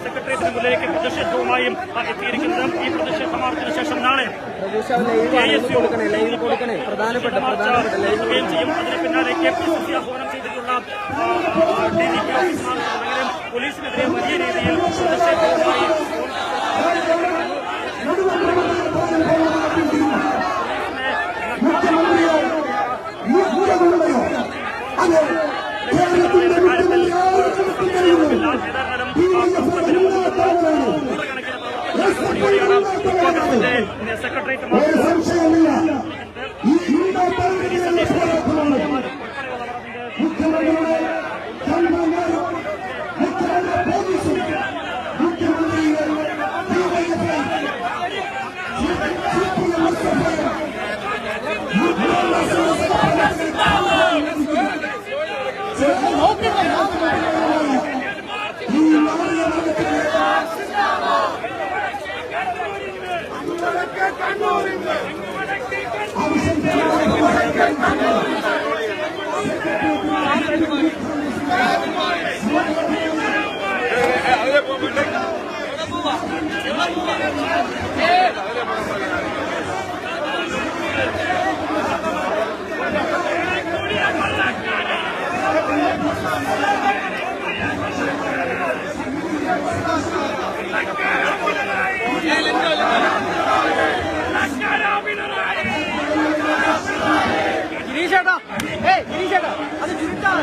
സെക്രട്ടേറിയറ്റിന് പ്രതിഷേധവുമായും എത്തിയിരിക്കുന്നത്. ഈ പ്രതിഷേധ സമാപനത്തിന് ശേഷം നാളെ ചെയ്യും. അതിന് പിന്നാലെ KPCC ആഹ്വാനം ചെയ്തിട്ടുള്ള DGP ഓഫീസിനാണെങ്കിലും പോലീസിനെതിരെ വലിയ രീതിയിൽ പ്രതിഷേധവുമായി സെക്രട്ടേറിയറ്റ് ഗിരീഷേട്ടാ അത് ചുരുട്ടാ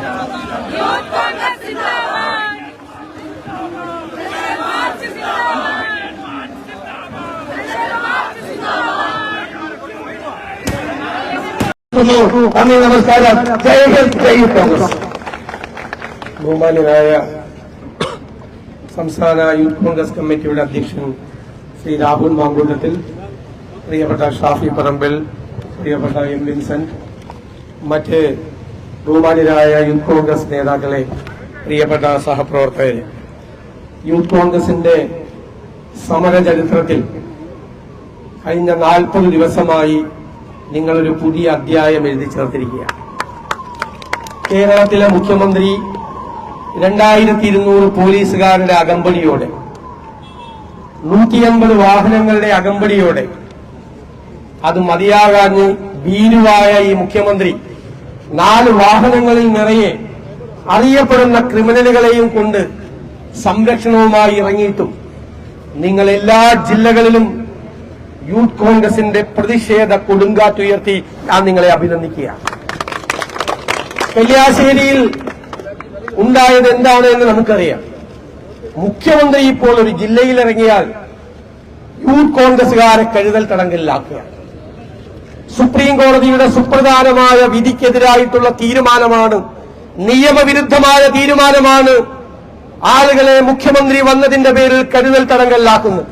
നന്ദി, നമസ്കാരം. ജയ് ഹിന്ദ്, ജയ് കോൺഗ്രസ്. ബഹുമാന്യനായ സംസ്ഥാന യൂത്ത് കോൺഗ്രസ് കമ്മിറ്റിയുടെ അധ്യക്ഷൻ ശ്രീ രാഹുൽ മാങ്കൂട്ടത്തിൽ, പ്രിയപ്പെട്ട ഷാഫി പറമ്പിൽ, പ്രിയപ്പെട്ട എം വിൻസെന്റ്, മറ്റ് ബഹുമാന്യരായ യൂത്ത് കോൺഗ്രസ് നേതാക്കളെ, പ്രിയപ്പെട്ട സഹപ്രവർത്തകരെ, യൂത്ത് കോൺഗ്രസിന്റെ സമര ചരിത്രത്തിൽ കഴിഞ്ഞ 40 ദിവസമായി നിങ്ങളൊരു പുതിയ അധ്യായം എഴുതി ചേർത്തിരിക്കുകയാണ്. കേരളത്തിലെ മുഖ്യമന്ത്രി 2200 പോലീസുകാരുടെ അകമ്പടിയോടെ, 180 വാഹനങ്ങളുടെ അകമ്പടിയോടെ, അത് മതിയാകാഞ്ഞ് ഭീരുവായ ഈ മുഖ്യമന്ത്രി 4 വാഹനങ്ങളിൽ നിറയെ അറിയപ്പെടുന്ന ക്രിമിനലുകളെയും കൊണ്ട് സംരക്ഷണവുമായി ഇറങ്ങിയിട്ടും നിങ്ങൾ എല്ലാ ജില്ലകളിലും യൂത്ത് കോൺഗ്രസിന്റെ പ്രതിഷേധ കൊടുങ്കാറ്റുയർത്തി ഞാൻ നിങ്ങളെ അഭിനന്ദിക്കുകയാണ്. കല്യാശ്ശേരിയിൽ ഉണ്ടായത് എന്താണ് എന്ന് നമുക്കറിയാം. മുഖ്യമന്ത്രി ഇപ്പോൾ ഒരു ജില്ലയിൽ ഇറങ്ങിയാൽ യൂത്ത് കോൺഗ്രസുകാരെ കരുതൽ തടങ്കലിലാക്കുക. സുപ്രീം കോടതിയുടെ സുപ്രധാനമായ വിധിക്കെതിരായിട്ടുള്ള തീരുമാനമാണ്, നിയമവിരുദ്ധമായ തീരുമാനമാണ് ആളുകളെ മുഖ്യമന്ത്രി വന്നതിന്റെ പേരിൽ കരുതൽ തടങ്കലിലാക്കുന്നത്.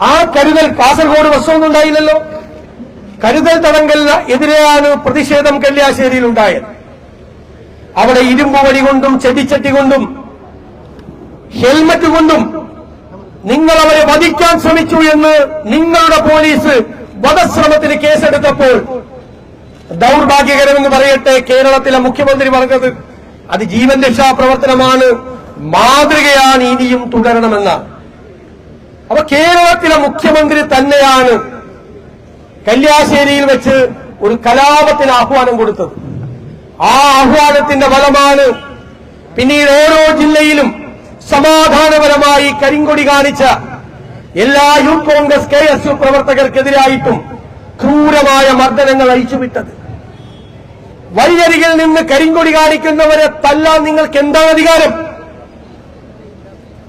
ആ കരുതൽ കാസർഗോഡ് ബസ്സൊന്നും ഉണ്ടായില്ലല്ലോ. കരുതൽ തടങ്കലിന് എതിരെയാണ് പ്രതിഷേധം കല്യാശ്ശേരിയിൽ ഉണ്ടായത്. അവിടെ ഇരുമ്പ് വടി കൊണ്ടും ചെടിച്ചട്ടി കൊണ്ടും ഹെൽമറ്റ് കൊണ്ടും നിങ്ങൾ അവരെ വധിക്കാൻ ശ്രമിച്ചു എന്ന് നിങ്ങളുടെ പോലീസ് വധശ്രമത്തിന് കേസെടുത്തപ്പോൾ ദൌർഭാഗ്യകരമെന്ന് പറയട്ടെ, കേരളത്തിലെ മുഖ്യമന്ത്രി പറഞ്ഞത് അത് ജീവൻ രക്ഷാ പ്രവർത്തനമാണ്, മാതൃകയാണ്, ഇനിയും തുടരണമെന്നാണ്. അപ്പൊ കേരളത്തിലെ മുഖ്യമന്ത്രി തന്നെയാണ് കല്യാശ്ശേരിയിൽ വെച്ച് ഒരു കലാപത്തിന് ആഹ്വാനം കൊടുത്തത്. ആ ആഹ്വാനത്തിന്റെ ഫലമാണ് പിന്നീട് ഓരോ ജില്ലയിലും സമാധാനപരമായി കരിങ്കൊടി കാണിച്ച എല്ലാ യൂത്ത് കോൺഗ്രസ് KSU പ്രവർത്തകർക്കെതിരായിട്ടും ക്രൂരമായ മർദ്ദനങ്ങൾ അഴിച്ചുവിട്ടത്. വഴിയരികിൽ നിന്ന് കരിങ്കൊടി കാണിക്കുന്നവരെ തല്ലാൻ നിങ്ങൾക്ക് എന്താണ് അധികാരം?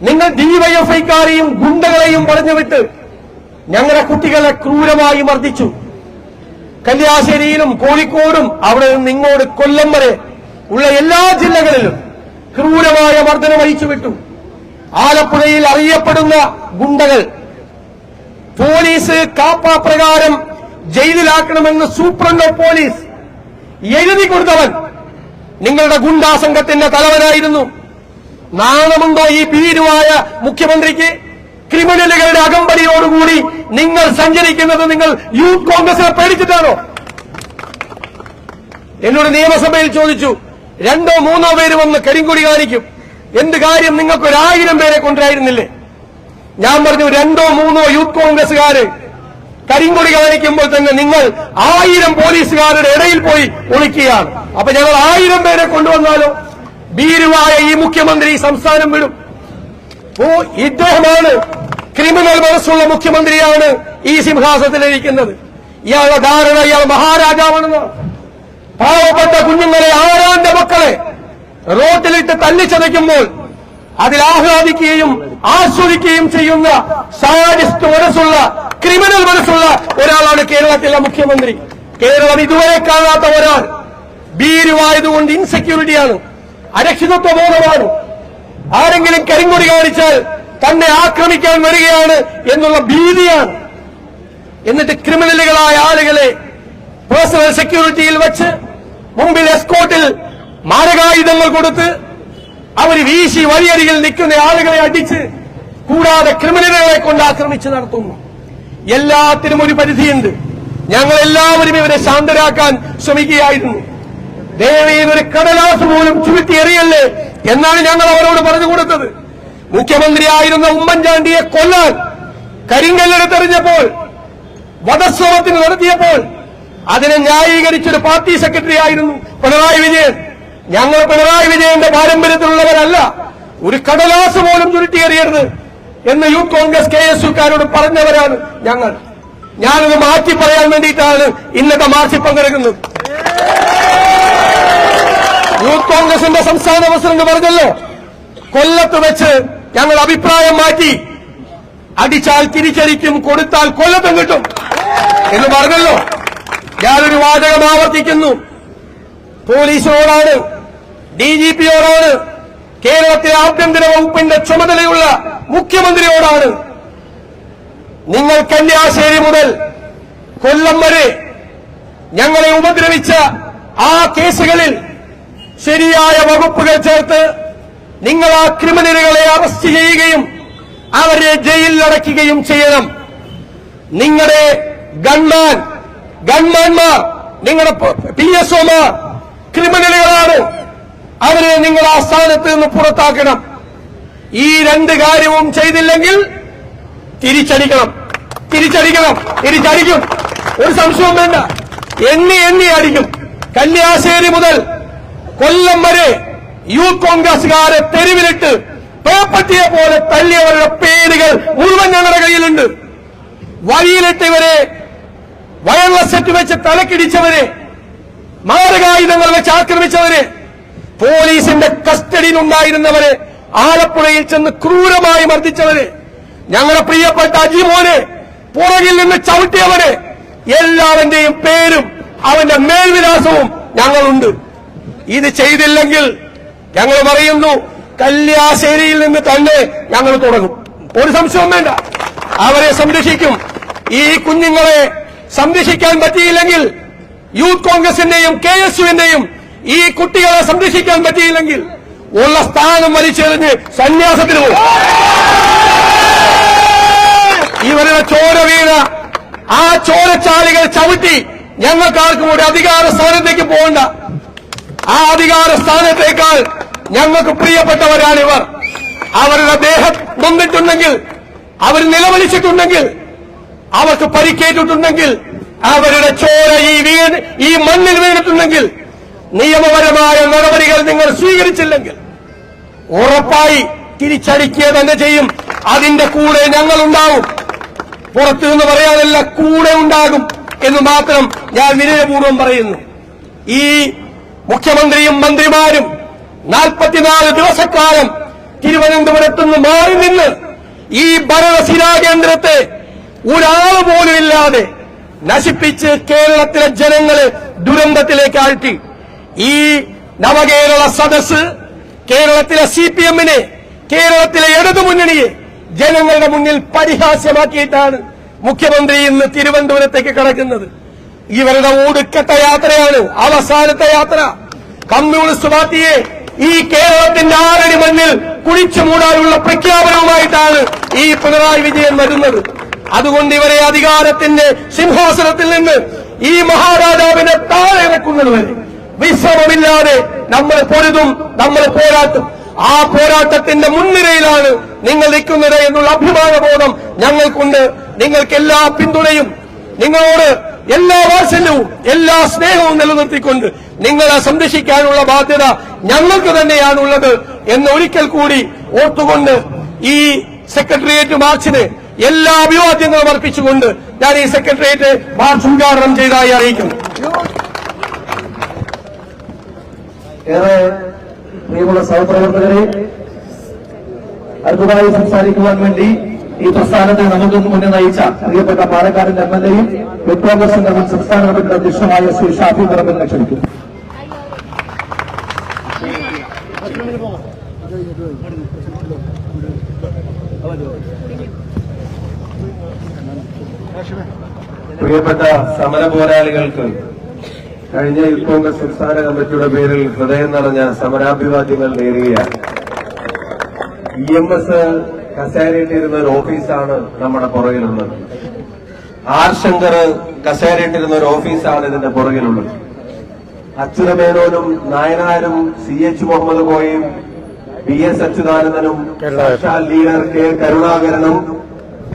നിങ്ങൾ ഡിവൈഎഫ്ഐക്കാരെയും ഗുണ്ടകളെയും പറഞ്ഞുവിട്ട് ഞങ്ങളുടെ കുട്ടികളെ ക്രൂരമായി മർദ്ദിച്ചു. കല്യാശ്ശേരിയിലും കോഴിക്കോടും അവിടെ നിന്ന് ഇങ്ങോട്ട് കൊല്ലം വരെ ഉള്ള എല്ലാ ജില്ലകളിലും ക്രൂരമായ മർദ്ദനം അഴിച്ചുവിട്ടു. ആലപ്പുഴയിൽ അറിയപ്പെടുന്ന ഗുണ്ടകൾ പോലീസ് കാപ്പാപ്രകാരം ജയിലിലാക്കണമെന്ന് സൂപ്രണ്ട് ഓഫ് പോലീസ് എഴുതി കൊടുത്തവൻ നിങ്ങളുടെ ഗുണ്ടാ സംഘത്തിന്റെ തലവനായിരുന്നു. നാണമുണ്ടോ ഈ ഭീരുവായ മുഖ്യമന്ത്രിക്ക്? ക്രിമിനലുകളുടെ അകമ്പടിയോടുകൂടി നിങ്ങൾ സഞ്ചരിക്കുന്നത് നിങ്ങൾ യൂത്ത് കോൺഗ്രസിനെ പേടിച്ചിട്ടാണോ? എന്നോട് നിയമസഭയിൽ ചോദിച്ചു, 2 or 3 പേര് വന്ന് കരിങ്കൊടി കാണിക്കും, എന്ത് കാര്യം, നിങ്ങൾക്ക് 1000 പേരെ കൊണ്ടുവരായിരുന്നില്ലേ? ഞാൻ പറഞ്ഞു, 2 or 3 യൂത്ത് കോൺഗ്രസുകാര് കരിങ്കൊടി കാണിക്കുമ്പോൾ തന്നെ നിങ്ങൾ 1000 പോലീസുകാരുടെ ഇടയിൽ പോയി ഒളിക്കുകയാണ്. അപ്പൊ ഞങ്ങൾ 1000 പേരെ കൊണ്ടുവന്നാലോ? ഭീരുവായ ഈ മുഖ്യമന്ത്രി സംസ്ഥാനം വിടും. ഇദ്ദേഹമാണ് ക്രിമിനൽ മനസ്സുള്ള മുഖ്യമന്ത്രിയാണ് ഈ സിംഹാസനത്തിലിരിക്കുന്നത്. ഇയാളുടെ ധാരണ ഇയാൾ മഹാരാജാവാണെന്നാണ്. പാവപ്പെട്ട കുഞ്ഞുങ്ങളെ, ആരാന്റെ മക്കളെ റോട്ടിലിട്ട് തല്ലിച്ചതയ്ക്കുമ്പോൾ അതിൽ ആഹ്ലാദിക്കുകയും ആസ്വദിക്കുകയും ചെയ്യുന്ന സാഡിസ്റ്റ് മനസ്സുള്ള, ക്രിമിനൽ മനസ്സുള്ള ഒരാളാണ് കേരളത്തിലെ മുഖ്യമന്ത്രി. കേരളം ഇതുവരെ കാണാത്ത ഒരാൾ. ഭീരുവായതുകൊണ്ട് ഇൻസെക്യൂരിറ്റിയാണ്, അരക്ഷിതത്വ ബോധമാണ്. ആരെങ്കിലും കരിങ്കൊടി കാണിച്ചാൽ തന്നെ ആക്രമിക്കാൻ വരികയാണ് എന്നുള്ള ഭീതിയാണ്. എന്നിട്ട് ക്രിമിനലുകളായ ആളുകളെ പേഴ്സണൽ സെക്യൂരിറ്റിയിൽ വെച്ച് മുമ്പിൽ എസ്കോട്ടിൽ മാരകായുധങ്ങൾ കൊടുത്ത് അവർ വീശി വഴിയരികിൽ നിൽക്കുന്ന ആളുകളെ അടിച്ച്, കൂടാതെ ക്രിമിനലുകളെ കൊണ്ട് ആക്രമിച്ച് നടത്തുന്നു. എല്ലാത്തിനും ഒരു പരിധിയുണ്ട്. ഞങ്ങൾ എല്ലാവരും ഇവരെ ശാന്തരാക്കാൻ ശ്രമിക്കുകയായിരുന്നു. ദയവേത് ഒരു കടലാസ് പോലും ചുരുട്ടി എറിയല്ലേ എന്നാണ് ഞങ്ങൾ അവരോട് പറഞ്ഞു കൊടുത്തത്. മുഖ്യമന്ത്രിയായിരുന്ന ഉമ്മൻചാണ്ടിയെ കൊല്ലാൻ കരിങ്കല്ലെടുത്തെറിഞ്ഞപ്പോൾ, വധശ്രമത്തിന് നടത്തിയപ്പോൾ അതിനെ ന്യായീകരിച്ചൊരു പാർട്ടി സെക്രട്ടറി ആയിരുന്നു പിണറായി വിജയൻ. ഞങ്ങൾ പിണറായി വിജയന്റെ പാരമ്പര്യത്തിലുള്ളവരല്ല. ഒരു കടലാസ് പോലും ചുരുട്ടിയെറിയരുത് എന്ന് യൂത്ത് കോൺഗ്രസ് KSUക്കാരോട് പറഞ്ഞവരാണ് ഞങ്ങൾ. ഞാനത് മാറ്റി പറയാൻ വേണ്ടിയിട്ടാണ് ഇന്നത്തെ മാർച്ചിൽ പങ്കെടുക്കുന്നത്. യൂത്ത് കോൺഗ്രസിന്റെ സംസ്ഥാന പ്രസിഡന്റ് പറഞ്ഞല്ലോ, കൊല്ലത്ത് വെച്ച് ഞങ്ങൾ അഭിപ്രായം മാറ്റി, അടിച്ചാൽ തിരിച്ചടിക്കും, കൊടുത്താൽ കൊല്ലത്തും കിട്ടും എന്ന് പറഞ്ഞല്ലോ. ഞാനൊരു വാചകം ആവർത്തിക്കുന്നു. പോലീസിനോടാണ്, DGPയോടാണ്, കേരളത്തിലെ ആഭ്യന്തര വകുപ്പിന്റെ ചുമതലയുള്ള മുഖ്യമന്ത്രിയോടാണ്. നിങ്ങൾ കല്യാശ്ശേരി മുതൽ കൊല്ലം വരെ ഞങ്ങളെ ഉപദ്രവിച്ച ആ കേസുകളിൽ ശരിയായ വകുപ്പുകൾ ചേർത്ത് നിങ്ങൾ ആ ക്രിമിനലുകളെ അറസ്റ്റ് ചെയ്യുകയും അവരെ ജയിലിൽ അടയ്ക്കുകയും ചെയ്യണം. നിങ്ങളുടെ ഗൺമാൻമാർ, നിങ്ങളുടെ PSOമാർ ക്രിമിനലുകളാണ്. അവരെ നിങ്ങൾ ആ സ്ഥാനത്ത് നിന്ന് പുറത്താക്കണം. ഈ രണ്ട് കാര്യവും ചെയ്തില്ലെങ്കിൽ തിരിച്ചടിക്കും. ഒരു സംശയവും വേണ്ട. എണ്ണി അടിക്കും. കല്യാശ്ശേരി മുതൽ കൊല്ലം വരെ യൂത്ത് കോൺഗ്രസുകാരെ തെരുവിലിട്ട് പേപ്പട്ടിയെ പോലെ തള്ളിയവരുടെ പേരുകൾ മുഴുവൻ ഞങ്ങളുടെ കയ്യിലുണ്ട്. വഴിയിലിട്ട് ഇവരെ വയർലെസ് സെറ്റ് വെച്ച് തലക്കിടിച്ചവരെ, മാരകായുധങ്ങൾ വെച്ച് ആക്രമിച്ചവരെ, പോലീസിന്റെ കസ്റ്റഡിയിലുണ്ടായിരുന്നവരെ, ആലപ്പുഴയിൽ ചെന്ന് ക്രൂരമായി മർദ്ദിച്ചവരെ, ഞങ്ങളുടെ പ്രിയപ്പെട്ട അജിമോനെ പുറകിൽ നിന്ന് ചവിട്ടിയവരെ, എല്ലാവന്റെയും പേരും അവന്റെ മേൽവിലാസവും ഞങ്ങളുണ്ട്. ഇത് ചെയ്തില്ലെങ്കിൽ ഞങ്ങൾ പറയുന്നു, കല്യാശ്ശേരിയിൽ നിന്ന് തന്നെ ഞങ്ങൾ തുടങ്ങും. ഒരു സംശയവും വേണ്ട. അവരെ സംരക്ഷിക്കും. ഈ കുഞ്ഞുങ്ങളെ സംരക്ഷിക്കാൻ പറ്റിയില്ലെങ്കിൽ, യൂത്ത് കോൺഗ്രസിന്റെയും KSUവിന്റെയും ഈ കുട്ടികളെ സംരക്ഷിക്കാൻ പറ്റിയില്ലെങ്കിൽ ഉള്ള സ്ഥാനം വലിച്ചെറിഞ്ഞ് സന്യാസത്തിന് പോകും. ഇവരുടെ ചോര വീണ ആ ചോരച്ചാലികൾ ചവിട്ടി ഞങ്ങൾക്കാർക്കും ഒരു അധികാര സ്ഥാനത്തേക്ക് പോകണ്ട. ആ അധികാര സ്ഥാനത്തേക്കാൾ ഞങ്ങൾക്ക് പ്രിയപ്പെട്ടവരാണിവർ. അവരുടെ ദേഹം നൊന്നിട്ടുണ്ടെങ്കിൽ, അവർ നിലവിളിച്ചിട്ടുണ്ടെങ്കിൽ, അവർക്ക് പരിക്കേറ്റിട്ടുണ്ടെങ്കിൽ, അവരുടെ ചോര ഈ മണ്ണിൽ വീണിട്ടുണ്ടെങ്കിൽ, നിയമപരമായ നടപടികൾ നിങ്ങൾ സ്വീകരിച്ചില്ലെങ്കിൽ ഉറപ്പായി തിരിച്ചടിക്കുക തന്നെ ചെയ്യും. അതിന്റെ കൂടെ ഞങ്ങളുണ്ടാവും. പുറത്തു നിന്ന് പറയാനല്ല, കൂടെ ഉണ്ടാകും എന്ന് മാത്രം ഞാൻ വിനയപൂർവ്വം പറയുന്നു. ഈ മുഖ്യമന്ത്രിയും മന്ത്രിമാരും 44 ദിവസക്കാലം തിരുവനന്തപുരത്ത് നിന്ന് മാറി നിന്ന് ഈ ഭരണസിരാ കേന്ദ്രത്തെ ഒരാൾ പോലും ഇല്ലാതെ നശിപ്പിച്ച് കേരളത്തിലെ ജനങ്ങളെ ദുരന്തത്തിലേക്ക് ആഴ്ത്തി. ഈ നവകേരള സദസ് കേരളത്തിലെ CPM-നെ, കേരളത്തിലെ ഇടതുമുന്നണിയെ ജനങ്ങളുടെ മുന്നിൽ പരിഹാസ്യമാക്കിയിട്ടാണ് മുഖ്യമന്ത്രി ഇന്ന് തിരുവനന്തപുരത്തേക്ക് കടക്കുന്നത്. ഇവരുടെ ഒടുക്കത്തെ യാത്രയാണ്, അവസാനത്തെ യാത്ര. കമ്മ്യൂണിസ്റ്റ് പാർട്ടിയെ ഈ കേരളത്തിന്റെ 6 അടി മണ്ണിൽ കുഴിച്ചു മൂടാനുള്ള പ്രഖ്യാപനവുമായിട്ടാണ് ഈ പിണറായി വിജയൻ വരുന്നത്. അതുകൊണ്ട് ഇവരെ അധികാരത്തിന്റെ സിംഹാസനത്തിൽ നിന്ന് ഈ മഹാരാജാവിനെ താഴെ വെക്കുന്നതുവരെ വിശ്രമമില്ലാതെ നമ്മൾ പൊരുതും, നമ്മൾ പോരാട്ടും. ആ പോരാട്ടത്തിന്റെ മുൻനിരയിലാണ് നിങ്ങൾ നിൽക്കുന്നത് എന്നുള്ള അഭിമാനബോധം ഞങ്ങൾക്കുണ്ട്. നിങ്ങൾക്ക് എല്ലാ പിന്തുണയും, നിങ്ങളോട് എല്ലാ വാത്സല്യവും, എല്ലാ സ്നേഹവും നിലനിർത്തിക്കൊണ്ട് നിങ്ങളെ സംരക്ഷിക്കാനുള്ള ബാധ്യത ഞങ്ങൾക്ക് തന്നെയാണുള്ളത് എന്ന് ഒരിക്കൽ കൂടി ഓർത്തുകൊണ്ട് ഈ സെക്രട്ടേറിയറ്റ് മാർച്ചിന് എല്ലാ അഭിവാദ്യങ്ങളും അർപ്പിച്ചുകൊണ്ട് ഞാൻ ഈ സെക്രട്ടേറിയറ്റ് മാർച്ച് ഉദ്ഘാടനം ചെയ്തതായി അറിയിക്കുന്നു. ഏറെ പ്രിയമുള്ള സഹപ്രവർത്തകരെ, അടുത്തതായി സംസാരിക്കുവാൻ വേണ്ടി ഈ പ്രസ്ഥാനത്തെ നമുക്ക് മുന്നേ നയിച്ച പ്രിയപ്പെട്ട പാലക്കാട് MLA-യും യൂത്ത് കോൺഗ്രസിന്റെ മുൻ സംസ്ഥാന കമ്മിറ്റി അധ്യക്ഷനുമായ ശ്രീ ഷാഫി പറമ്പിലിനെ ക്ഷണിക്കുന്നു. പ്രിയപ്പെട്ട സമര പോരാളികൾക്ക് കഴിഞ്ഞ യൂത്ത് കോൺഗ്രസ് സംസ്ഥാന കമ്മിറ്റിയുടെ പേരിൽ ഹൃദയം നിറഞ്ഞ സമരാഭിവാദ്യങ്ങൾ നേരുകയാണ്. EMS കസേരയിട്ടിരുന്ന ഒരു ഓഫീസാണ് നമ്മുടെ പുറകിലുള്ളത്. ആർ ശങ്കർ കസേരയിട്ടിരുന്ന ഒരു ഓഫീസാണ് ഇതിന്റെ പുറകിലുള്ളത്. അച്യുതമേനോനും നായനാരും CH മുഹമ്മദ് കോയയും PS അച്യുതാനന്ദനും സാക്ഷാൽ ലീഡർ K കരുണാകരനും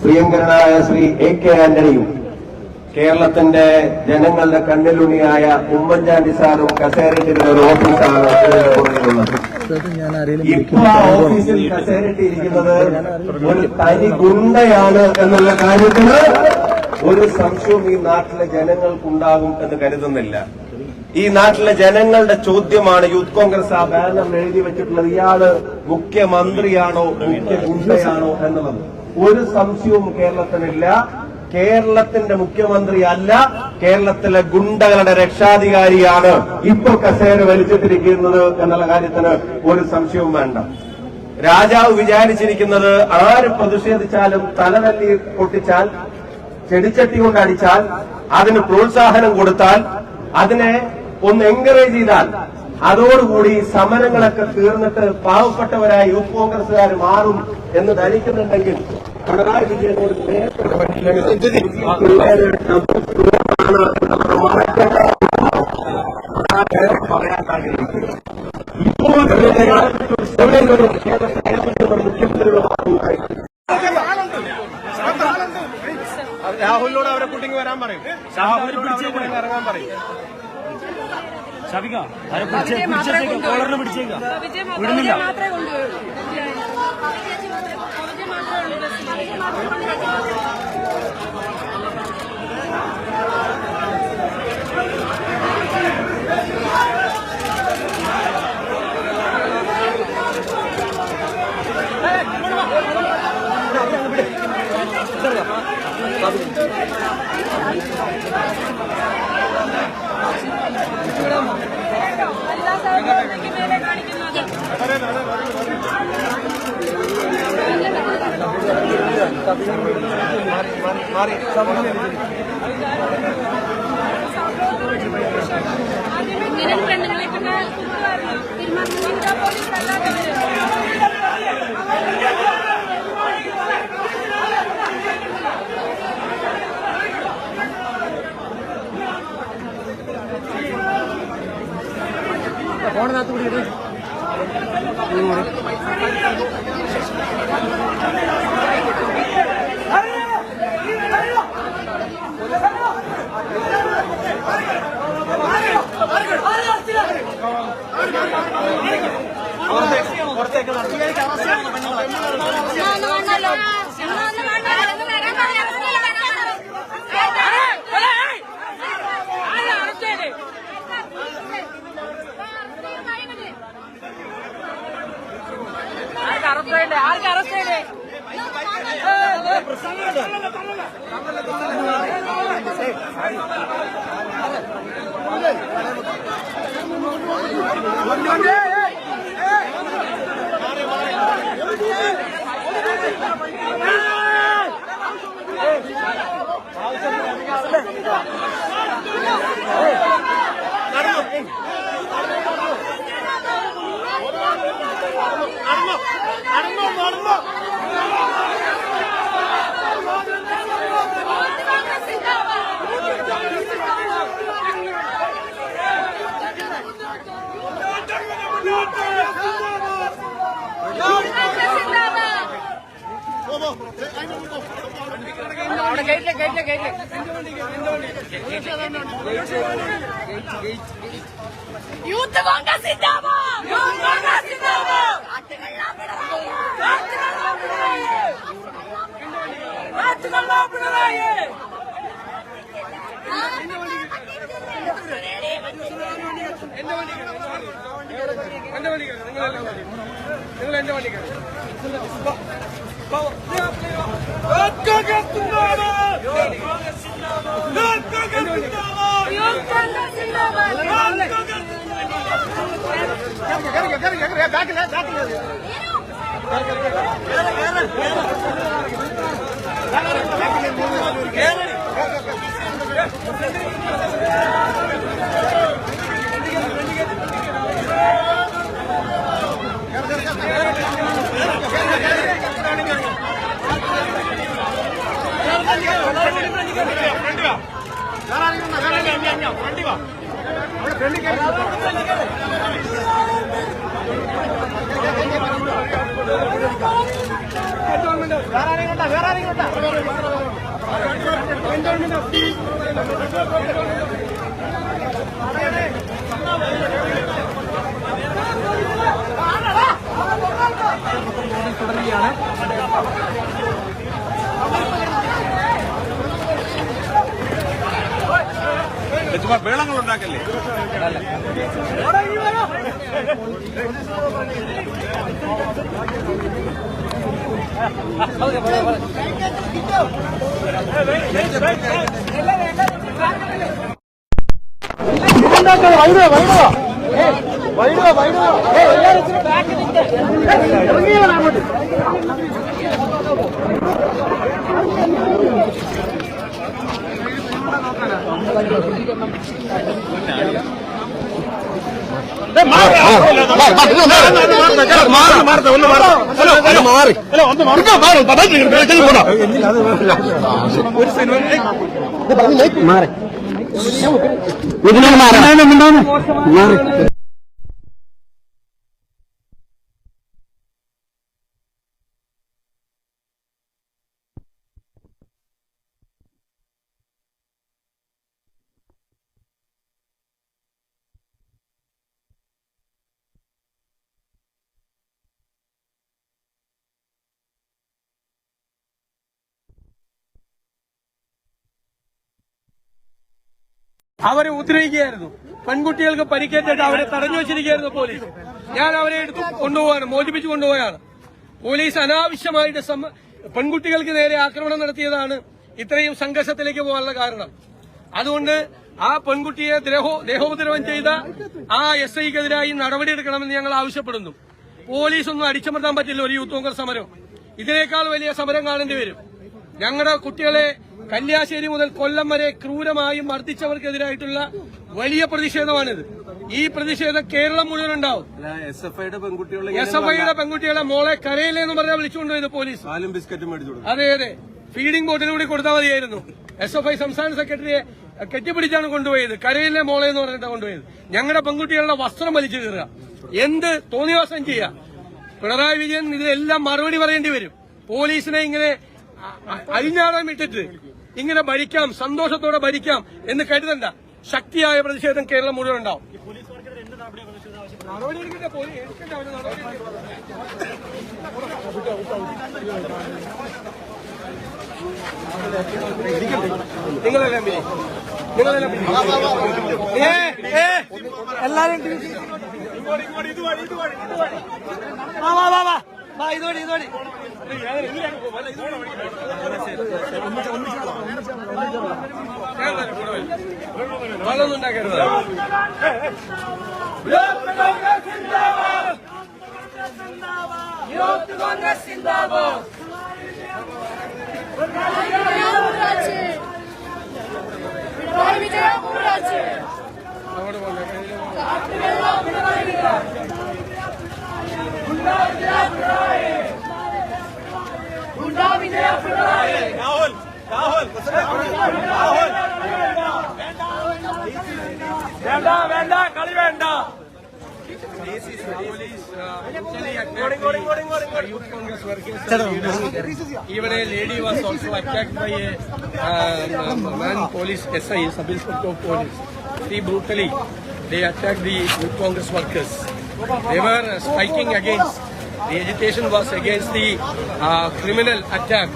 പ്രിയങ്കരനായ ശ്രീ AK ആന്റണിയും കേരളത്തിന്റെ ജനങ്ങളുടെ കണ്ണിലുണിയായ ഉമ്മൻചാണ്ടി സാറും കസേരയിട്ടിരുന്ന ഒരു ഓഫീസാണ് ഇതിന്റെ പുറകിലുള്ളത്. ഇപ്പൊ ആ ഓഫീസിൽ കസേരയിട്ടിരിക്കുന്നത് ഒരു തനി ഗുണ്ടയാണ് എന്നുള്ള കാര്യത്തിന് ഒരു സംശയവും ഈ നാട്ടിലെ ജനങ്ങൾക്കുണ്ടാകും എന്ന് കരുതുന്നില്ല. ഈ നാട്ടിലെ ജനങ്ങളുടെ ചോദ്യമാണ് യൂത്ത് കോൺഗ്രസ് ആ ബാനർ എഴുതി വെച്ചിട്ടുള്ളത്. ഇയാള് മുഖ്യമന്ത്രിയാണോ മുഖ്യ ഗുണ്ടയാണോ എന്നുള്ളത് ഒരു സംശയവും കേരളത്തിനില്ല. കേരളത്തിന്റെ മുഖ്യമന്ത്രി അല്ല, കേരളത്തിലെ ഗുണ്ടകളുടെ രക്ഷാധികാരിയാണ് ഇപ്പൊ കസേര വലിച്ചിട്ടിരിക്കുന്നത് എന്നുള്ള കാര്യത്തിന് ഒരു സംശയവും വേണ്ട. രാജാവ് വിചാരിച്ചിരിക്കുന്നത് ആര് പ്രതിഷേധിച്ചാലും തലതല്ലി പൊട്ടിച്ചാൽ, ചെടിച്ചട്ടി കൊണ്ട് അടിച്ചാൽ, അതിന് പ്രോത്സാഹനം കൊടുത്താൽ, അതിനെ ഒന്ന് എൻകറേജ് ചെയ്താൽ അതോടുകൂടി സമരങ്ങളൊക്കെ തീർന്നിട്ട് പാവപ്പെട്ടവരായ യൂത്ത് കോൺഗ്രസുകാർ മാറും എന്ന് ധരിക്കുന്നുണ്ടെങ്കിൽ പിണറായി വിജയനോട് പറയാൻ ആഗ്രഹിക്കുന്നു. ഇപ്പോൾ രാഹുലിനോട് അവരെ കുട്ടിക്ക് വരാൻ പറയും. ഇറങ്ങാൻ പറയും. ഷാഫിക്ക അവരെ പിടിച്ചേക്കാം, കോളറിന് പിടിച്ചേക്കാം, വിടുന്നില്ല. ഫോണിനകത്ത് കൂടി ആർക്ക് അറസ്റ്റ് ചെയ്തേ? യൂത്ത് കോൺഗ്രസ് സിന്ദാബാദ്! യൂത്ത് കോൺഗ്രസ് സിന്ദാബാദ്! നിങ്ങൾ എന്റെ വണ്ടി തുടരുകയാണ്. ബഹളങ്ങൾ ഉണ്ടാക്കല്ലേ. അവരെ ഉപദ്രവിക്കുകയായിരുന്നു. പെൺകുട്ടികൾക്ക് പരിക്കേറ്റിട്ട് അവരെ തടഞ്ഞു വെച്ചിരിക്കുകയായിരുന്നു പോലീസ്. ഞാൻ അവരെ എടുത്ത് കൊണ്ടുപോവാണ്, മോചിപ്പിച്ചു കൊണ്ടുപോയാണ്. പോലീസ് അനാവശ്യമായിട്ട് പെൺകുട്ടികൾക്ക് നേരെ ആക്രമണം നടത്തിയതാണ് ഇത്രയും സംഘർഷത്തിലേക്ക് പോകാനുള്ള കാരണം. അതുകൊണ്ട് ആ പെൺകുട്ടിയെ ദേഹോപദ്രവം ചെയ്ത ആ SI-ക്കെതിരായി നടപടിയെടുക്കണമെന്ന് ഞങ്ങൾ ആവശ്യപ്പെടുന്നു. പോലീസൊന്നും അടിച്ചമർത്താൻ പറ്റില്ല ഒരു യൂത്ത് കോൺഗ്രസ് സമരം. ഇതിനേക്കാൾ വലിയ സമരം കാണേണ്ടി വരും. ഞങ്ങളുടെ കുട്ടികളെ കല്യാശ്ശേരി മുതൽ കൊല്ലം വരെ ക്രൂരമായും മർദ്ദിച്ചവർക്കെതിരായിട്ടുള്ള വലിയ പ്രതിഷേധമാണിത്. ഈ പ്രതിഷേധം കേരളം മുഴുവൻ ഉണ്ടാവും. SFIയുടെ പെൺകുട്ടികളെ മോളെ കരയിലെന്ന് പറഞ്ഞാൽ വിളിച്ചുകൊണ്ടുപോയത് പോലീസ്. അതെ അതെ, ഫീഡിംഗ് ബോട്ടിലൂടെ കൊടുത്താൽ മതിയായിരുന്നു. SFI സംസ്ഥാന സെക്രട്ടറിയെ കെട്ടിപ്പിടിച്ചാണ് കൊണ്ടുപോയത്. കരയിലെ മോളെ എന്ന് പറഞ്ഞിട്ടാണ് കൊണ്ടുപോയത്. ഞങ്ങളുടെ പെൺകുട്ടികളുടെ വസ്ത്രം വലിച്ചു കീറുക, എന്ത് തോന്നിവാസം ചെയ്യുക. പിണറായി വിജയൻ ഇതിനെല്ലാം മറുപടി പറയേണ്ടി വരും. പോലീസിനെ ഇങ്ങനെ അഴിഞ്ഞാടാൻ വിട്ടിട്ട് ഇങ്ങനെ ഭരിക്കാം, സന്തോഷത്തോടെ ഭരിക്കാം എന്ന് കരുതണ്ട. ശക്തിയായ പ്രതിഷേധം കേരളം മുഴുവൻ ഉണ്ടാവും. നിങ്ങളെല്ലാം എല്ലാരും ഇതോടി വെള്ളമൊന്നും ഉണ്ടാക്കരുത്. യൂത്ത് കോൺഗ്രസ് സിന്ദാബാദ്. വേണ്ട കളി വേണ്ട. Even a lady was also attacked by a man, police SI, sub-inspector of police. They attacked the Youth Congress workers. They were striking against, the agitation was against the criminal attack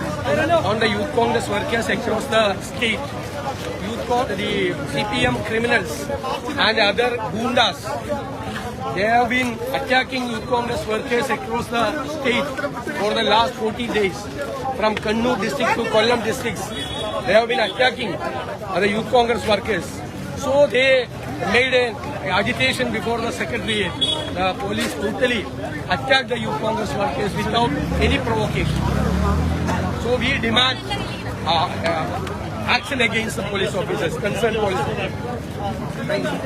on the Youth Congress workers across the state. The CPM criminals and other gundas, they have been attacking Youth Congress workers across the state for the last 40 days. From Kannur district to Kollam districts, they have been attacking the Youth Congress workers. So they made an agitation before the secretariat. The police brutally attacked the Youth Congress workers without any provocation. So we demand action against the police officers, concerned police officers. Thank you.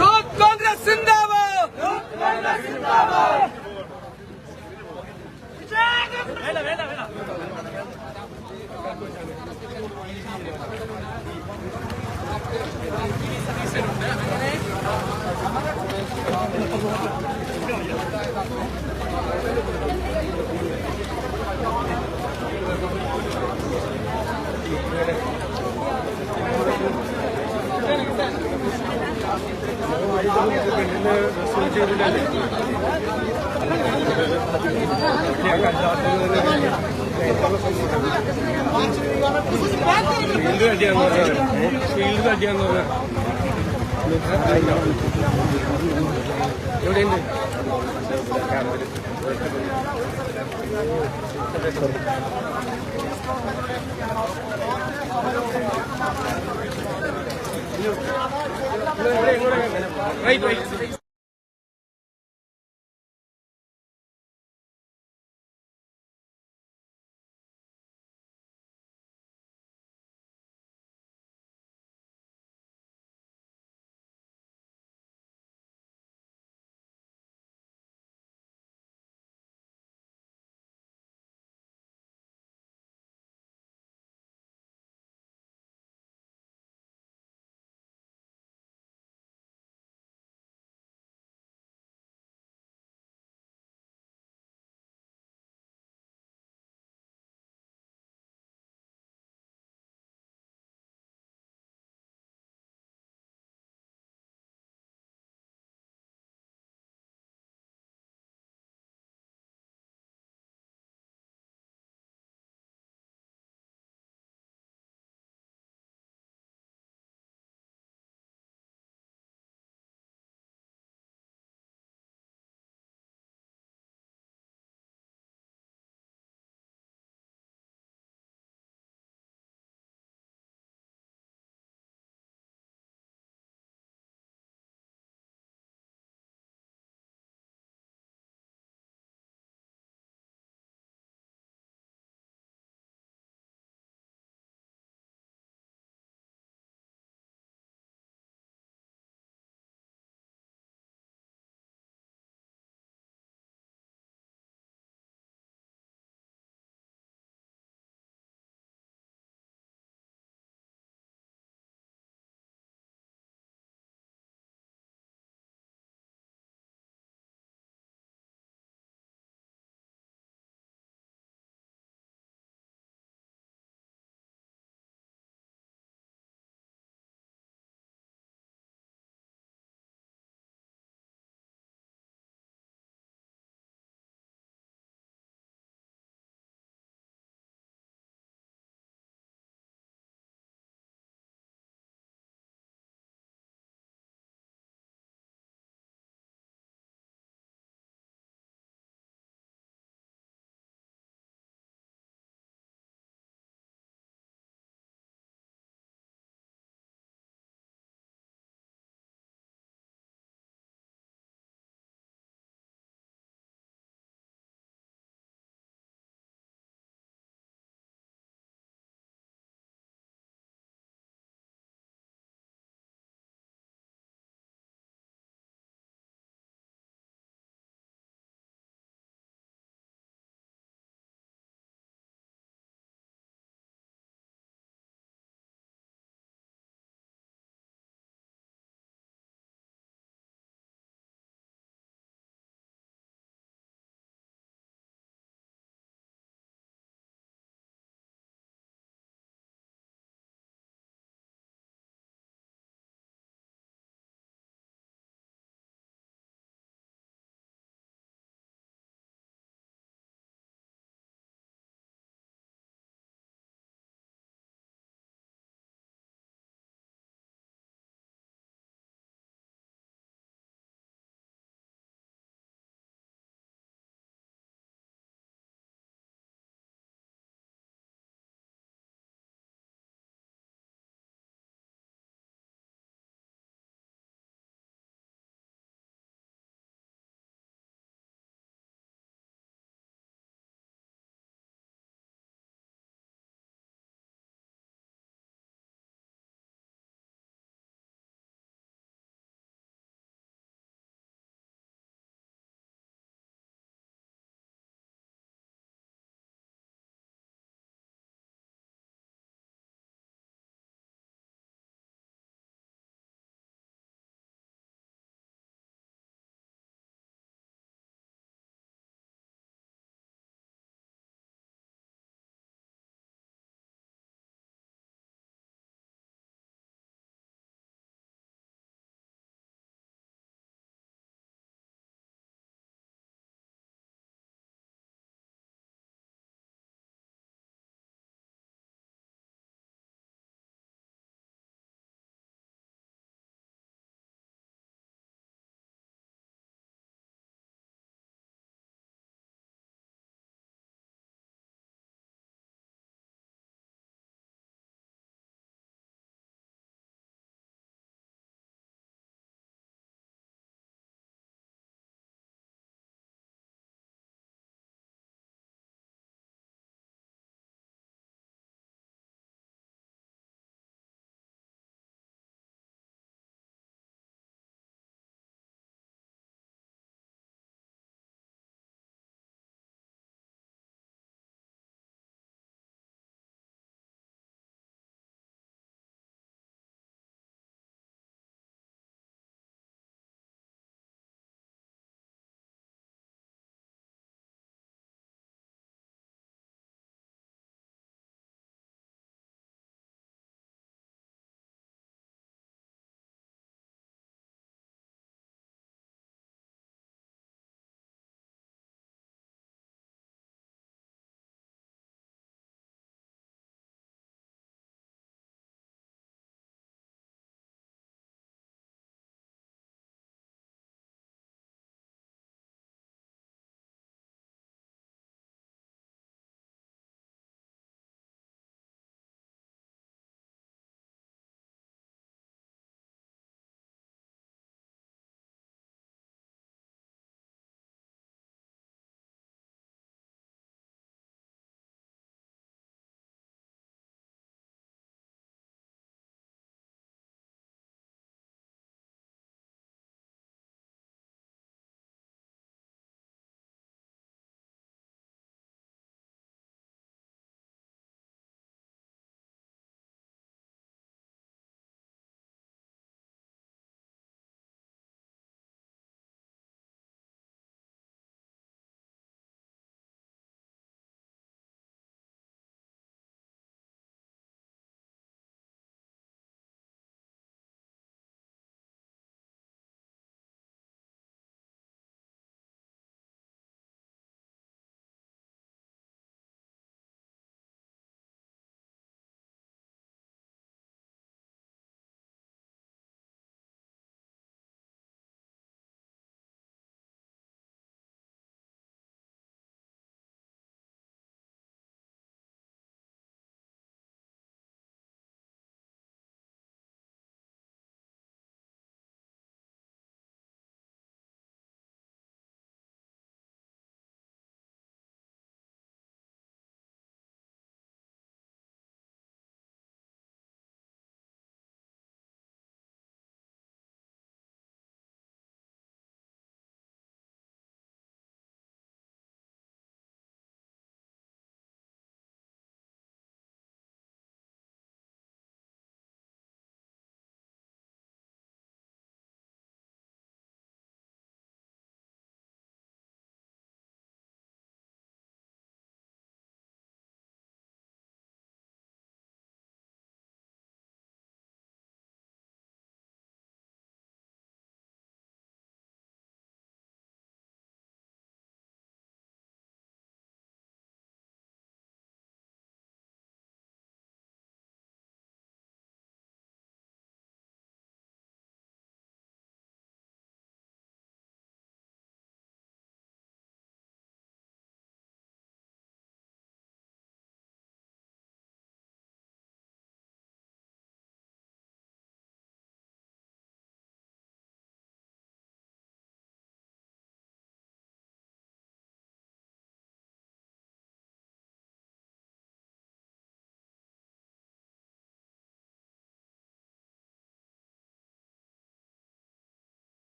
Youth Congress Zindabad! Youth Congress Zindabad! Right.